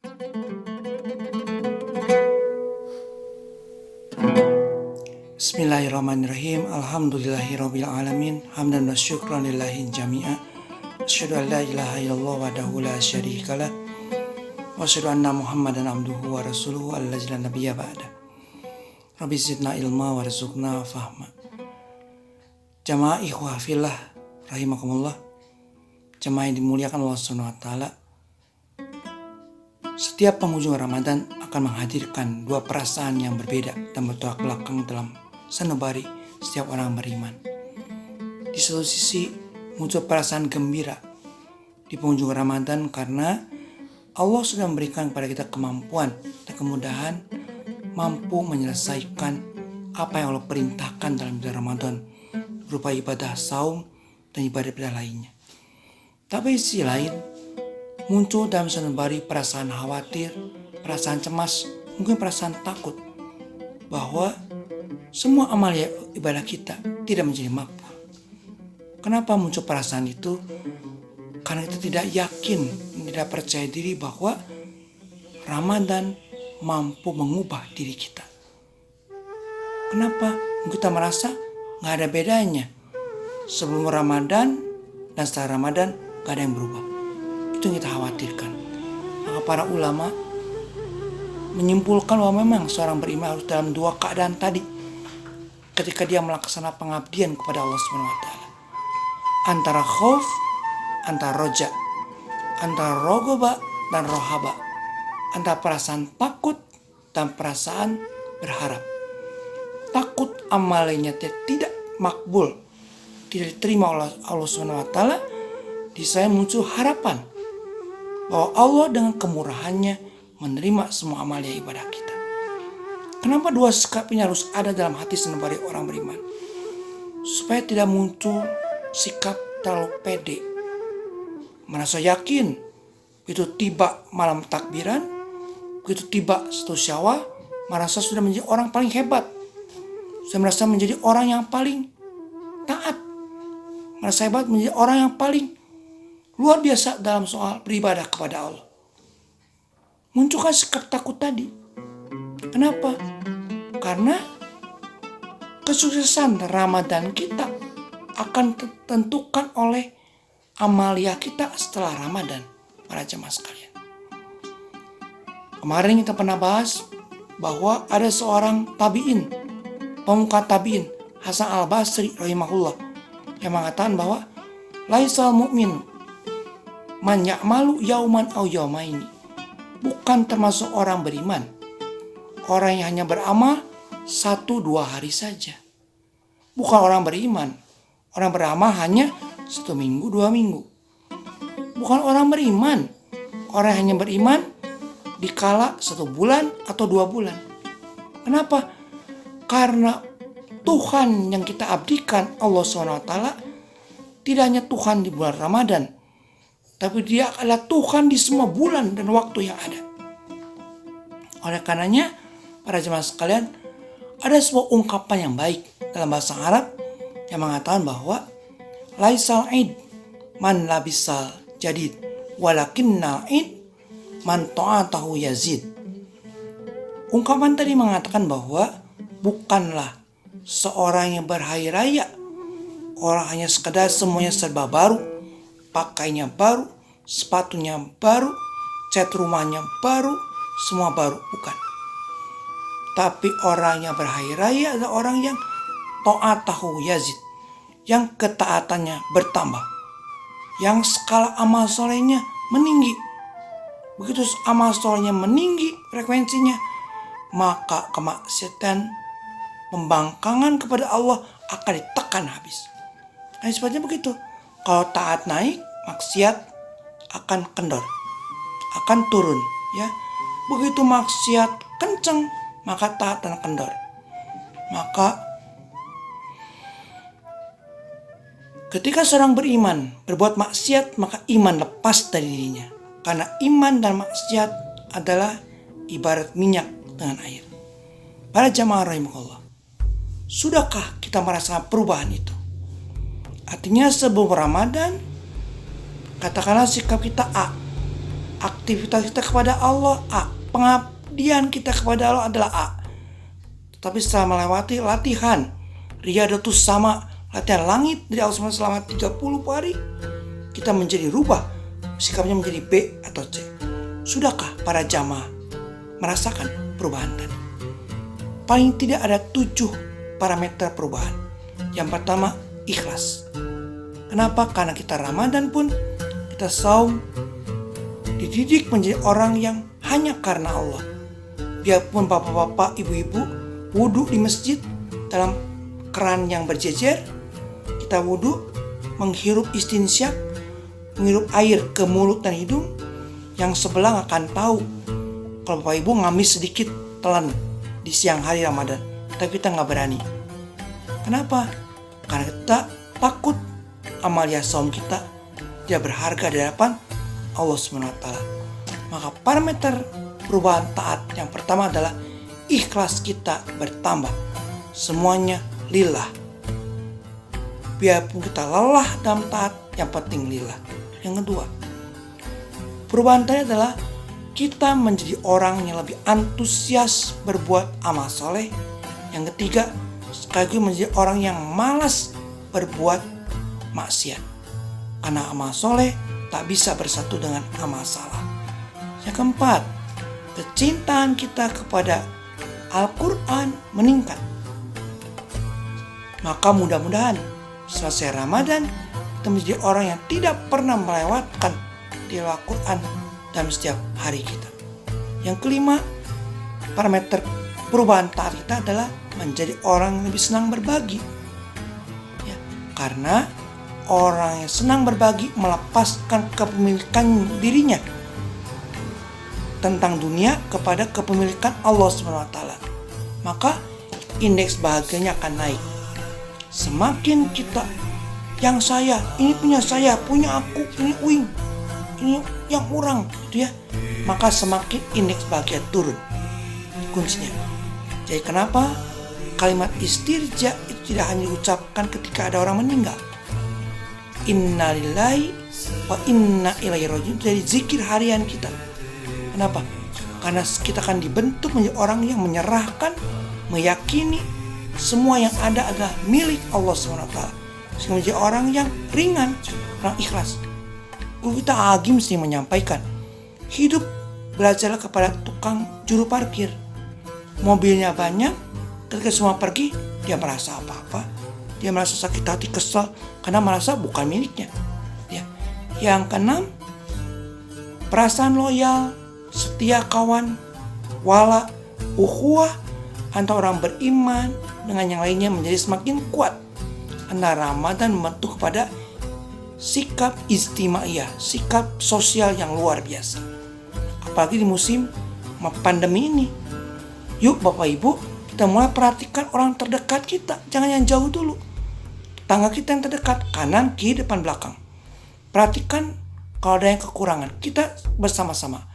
Bismillahirrahmanirrahim. Alhamdulillahirabbil alamin. Hamdan wa syukran lillahi jami'a. Asyhadu an la ilaha illallah wahdahu la syarikalah. Wa asyhadu anna Muhammadan abduhu wa rasuluhu allazi la nabiyya ba'da. Rabbi zidna ilma warzuqna fahma. Jamaah ikhwah fillah rahimakumullah. Jamaah yang dimuliakan Allah Subhanahu wa taala. Setiap penghujung Ramadan akan menghadirkan dua perasaan yang berbeda dan bertolak belakang dalam sanubari setiap orang beriman. Di satu sisi muncul perasaan gembira di penghujung Ramadan karena Allah sudah memberikan kepada kita kemampuan dan kemudahan mampu menyelesaikan apa yang Allah perintahkan dalam bulan Ramadan berupa ibadah saum dan ibadah-ibadah lainnya. Tapi di sisi lain muncul dalam sanubari perasaan khawatir, perasaan cemas, mungkin perasaan takut bahwa semua amal ibadah kita tidak menjadi makbul. Kenapa muncul perasaan itu? Karena kita tidak yakin, tidak percaya diri bahwa Ramadan mampu mengubah diri kita. Kenapa? Kita merasa gak ada bedanya. Sebelum Ramadan dan setelah Ramadan gak ada yang berubah. Itu yang kita khawatirkan. Maka para ulama menyimpulkan bahwa memang seorang beriman harus dalam dua keadaan tadi ketika dia melaksanakan pengabdian kepada Allah Subhanahu wa taala. Antara khauf, antara roja, antara rogoba dan rohaba, antara perasaan takut dan perasaan berharap. Takut amalnya tidak makbul, tidak diterima oleh Allah Subhanahu wa taala. Di saya muncul harapan bahwa Allah dengan kemurahannya menerima semua amal ibadah kita. Kenapa dua sikap ini harus ada dalam hati sanubari orang beriman? Supaya tidak muncul sikap terlalu pede. Merasa yakin, begitu tiba malam takbiran, begitu tiba 1 Syawal, merasa sudah menjadi orang paling hebat. Sudah merasa menjadi orang yang paling taat. Merasa hebat menjadi orang yang paling luar biasa dalam soal beribadah kepada Allah. Munculkan sikap takut tadi. Kenapa? Karena kesuksesan Ramadan kita akan ditentukan oleh amalia kita setelah Ramadan, para jemaah sekalian. Kemarin kita pernah bahas bahwa ada seorang tabi'in, pemuka tabi'in, Hasan al-Basri rahimahullah, yang mengatakan bahwa laisal mu'min man ya'malu yauman au yaumaini. Bukan termasuk orang beriman orang yang hanya beramal 1-2 hari saja. Bukan orang beriman orang beramal hanya 1 minggu, 2 minggu. Bukan orang beriman orang yang hanya beriman dikala 1 bulan atau 2 bulan. Kenapa? Karena Tuhan yang kita abdikan, Allah SWT, tidak hanya Tuhan di bulan Ramadan, tapi dia adalah Tuhan di semua bulan dan waktu yang ada. Oleh karenanya, para jemaah sekalian, ada sebuah ungkapan yang baik dalam bahasa Arab yang mengatakan bahwa laisal id man labisal jadid walakinnal id man ta'atahu yazid. Ungkapan tadi mengatakan bahwa bukanlah seorang yang berhari raya orang hanya sekedar semuanya serba baru, pakainya baru, sepatunya baru, cat rumahnya baru, semua baru. Bukan. Tapi orang yang berhari raya adalah orang yang ta'atahu yazid, yang ketaatannya bertambah, yang skala amal solehnya meninggi. Begitu amal solehnya meninggi frekuensinya, maka kemaksiatan, pembangkangan kepada Allah akan ditekan habis. Nah, sebabnya begitu. Kalau taat naik, maksiat akan kendor, akan turun, ya. Begitu maksiat kenceng, maka taat dan kendor. Maka ketika seorang beriman berbuat maksiat, maka iman lepas dari dirinya. Karena iman dan maksiat adalah ibarat minyak dengan air. Para jamaah rahimahullah, sudahkah kita merasakan perubahan itu? Artinya sebelum Ramadan, katakanlah sikap kita A. Aktivitas kita kepada Allah A. Pengabdian kita kepada Allah adalah A. Tapi setelah melewati latihan Riyadatus Sama, latihan langit dari Allah SWT selama 30 hari, kita menjadi rubah, sikapnya menjadi B atau C. Sudahkah para jamaah merasakan perubahan tadi? Paling tidak ada 7 parameter perubahan. Yang pertama, ikhlas. Kenapa? Karena kita Ramadan pun, kita saum, dididik menjadi orang yang hanya karena Allah. Biarpun bapak-bapak, ibu-ibu wudhu di masjid dalam keran yang berjejer, kita wudhu, menghirup istinsyak, menghirup air ke mulut dan hidung. Yang sebelah akan tahu kalau bapak ibu ngamis sedikit telan di siang hari Ramadan, tapi kita nggak berani. Kenapa? Karena kita takut amalia saum kita tidak berharga di hadapan Allah SWT. Maka parameter perubahan taat yang pertama adalah ikhlas kita bertambah. Semuanya lillah. Biarpun kita lelah dalam taat, yang penting lillah. Yang kedua, perubahan tadi adalah kita menjadi orang yang lebih antusias berbuat amal soleh. Yang ketiga, sekaligus menjadi orang yang malas berbuat maksiat. Karena amal soleh tak bisa bersatu dengan amal salah. Yang keempat, kecintaan kita kepada Al-Quran meningkat. Maka mudah-mudahan selesai Ramadan kita menjadi orang yang tidak pernah melewatkan tilawah Al-Quran dalam setiap hari kita. Yang kelima, parameter perubahan taat kita adalah menjadi orang yang lebih senang berbagi. Ya, karena orang yang senang berbagi melepaskan kepemilikan dirinya tentang dunia kepada kepemilikan Allah SWT. Maka indeks bahagianya akan naik. Semakin kita yang saya, ini punya saya, punya aku, ini uing, ini yang orang, gitu ya, maka semakin indeks bahagia turun. Kuncinya. Jadi kenapa kalimat istirja itu tidak hanya diucapkan ketika ada orang meninggal? Innalillahi wa inna ilaihi raji'un, jadi zikir harian kita. Kenapa? Karena kita akan dibentuk menjadi orang yang menyerahkan, meyakini semua yang ada adalah milik Allah SWT. Sehingga menjadi orang yang ringan, orang ikhlas. Guru kita Agim sering menyampaikan, hidup belajarlah kepada tukang juru parkir. Mobilnya banyak, ketika semua pergi, dia merasa apa-apa. Dia merasa sakit hati, kesal, karena merasa bukan miliknya. Ya. Yang keenam, perasaan loyal, setia kawan, wala, ukhuwah antara orang beriman dengan yang lainnya menjadi semakin kuat. Karena Ramadan membentuk kepada sikap istimaiyah, sikap sosial yang luar biasa. Apalagi di musim pandemi ini. Yuk Bapak Ibu, kita mulai perhatikan orang terdekat kita. Jangan yang jauh dulu. Tetangga kita yang terdekat, kanan, kiri, depan, belakang. Perhatikan kalau ada yang kekurangan. Kita bersama-sama.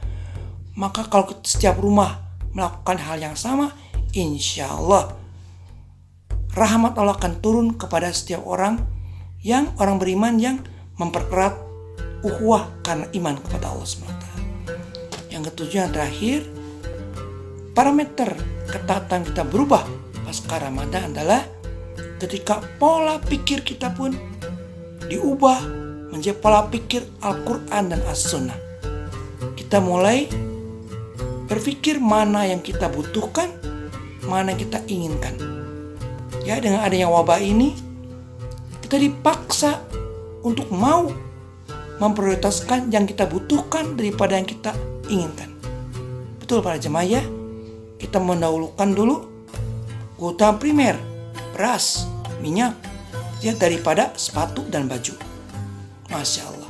Maka kalau setiap rumah melakukan hal yang sama, insya Allah rahmat Allah akan turun kepada setiap orang beriman yang mempererat ukhuwah karena iman kepada Allah SWT. Yang ketujuh, yang terakhir, parameter ketaatan kita berubah pasca Ramadan adalah ketika pola pikir kita pun diubah menjadi pola pikir Al-Quran dan As-Sunnah. Kita mulai berpikir mana yang kita butuhkan, mana yang kita inginkan. Ya, dengan adanya wabah ini, kita dipaksa untuk mau memprioritaskan yang kita butuhkan daripada yang kita inginkan. Betul para jemaah ya, kita mendahulukan dulu kebutuhan primer, beras, minyak, ya, daripada sepatu dan baju. Masya Allah.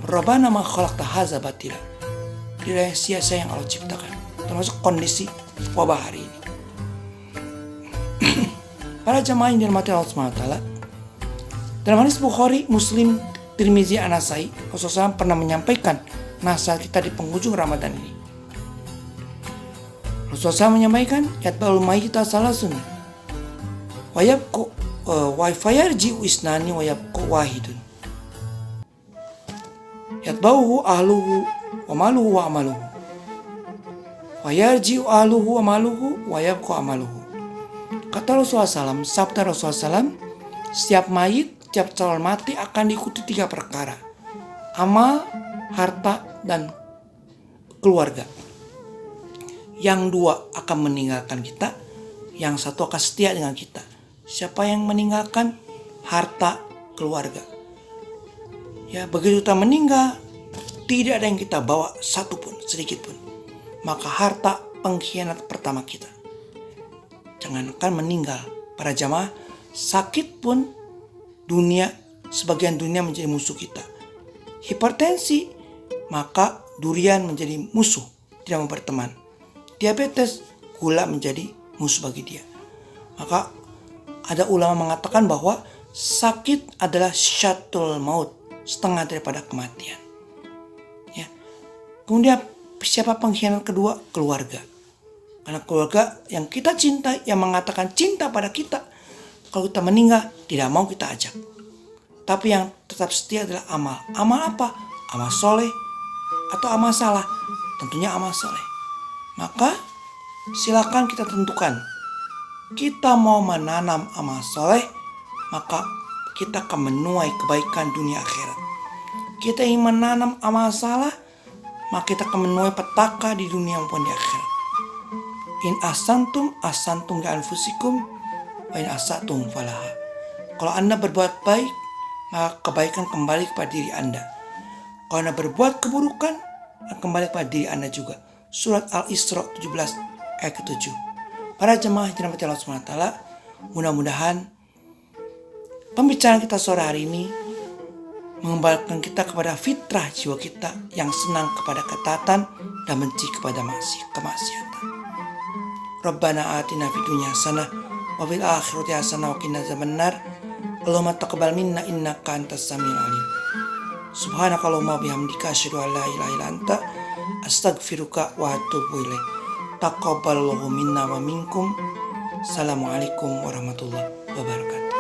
Rabbana ma khalaqta hadza batila. Tidak sia-sia yang Allah ciptakan, termasuk kondisi wabah hari ini. Para jemaah yang dirahmati Allah SWT, dalam hadis Bukhari, Muslim, Tirmizi, An-Nasai, Rasulullah SAW pernah menyampaikan nasihat kita di penghujung Ramadan ini. Rasulullah SAW menyampaikan, yatba'ul mayyita salasun wa yabqu wa fayarji'u isnani wa yabqu wahidun. yatbauhu ahluhu wa maluhu wa amaluhu wa yarji'u ahluhu wa maluhu wa yabqa amaluhu. Kata Rasulullah SAW, sabda Rasulullah SAW, setiap mayit, setiap calon mati akan diikuti 3 perkara: amal, harta, dan keluarga. Yang 2 akan meninggalkan kita, yang 1 akan setia dengan kita. Siapa yang meninggalkan? Harta, keluarga. Ya, begitu kita meninggal, tidak ada yang kita bawa satupun, sedikit pun. Maka harta pengkhianat pertama kita. Jangankan meninggal, para jamaah, sakit pun dunia, sebagian dunia menjadi musuh kita. Hipertensi, maka durian menjadi musuh, tidak mau berteman. Diabetes, gula menjadi musuh bagi dia. Maka ada ulama mengatakan bahwa sakit adalah syatul maut, setengah daripada kematian. Ya. Kemudian siapa pengkhianat kedua? Keluarga. Karena keluarga yang kita cinta, yang mengatakan cinta pada kita, kalau kita meninggal tidak mau kita ajak. Tapi yang tetap setia adalah amal. Amal apa? Amal soleh atau amal salah? Tentunya amal soleh. Maka silakan kita tentukan. Kita mau menanam amal soleh, maka kita akan menuai kebaikan dunia akhirat. Kita ingin menanam amal salah, maka kita akan menuai petaka di dunia maupun di akhirat. In ahsantum ahsantum li anfusikum wa in asatum falaha. Kalau Anda berbuat baik, maka kebaikan kembali kepada diri Anda. Kalau Anda berbuat keburukan, kembali kepada diri Anda juga. Surat Al-Isra 17 ayat ke-7. Para jemaah yang dirahmati Allah SWT, mudah-mudahan pembicaraan kita sore hari ini mengembalikan kita kepada fitrah jiwa kita yang senang kepada ketaatan dan benci kepada kemaksiatan. Rabbana atina fid dunya hasanah wa fil akhirati hasanah wa qina adzabannar. Allahumma taqabbal minna innaka antas samiul alim. Subhanakallahumma bihamdika asyhadu an la ilaha illa anta astaghfiruka wa atubu ilaik. Taqabbalallahu minna wa minkum. Assalamualaikum warahmatullahi wabarakatuh.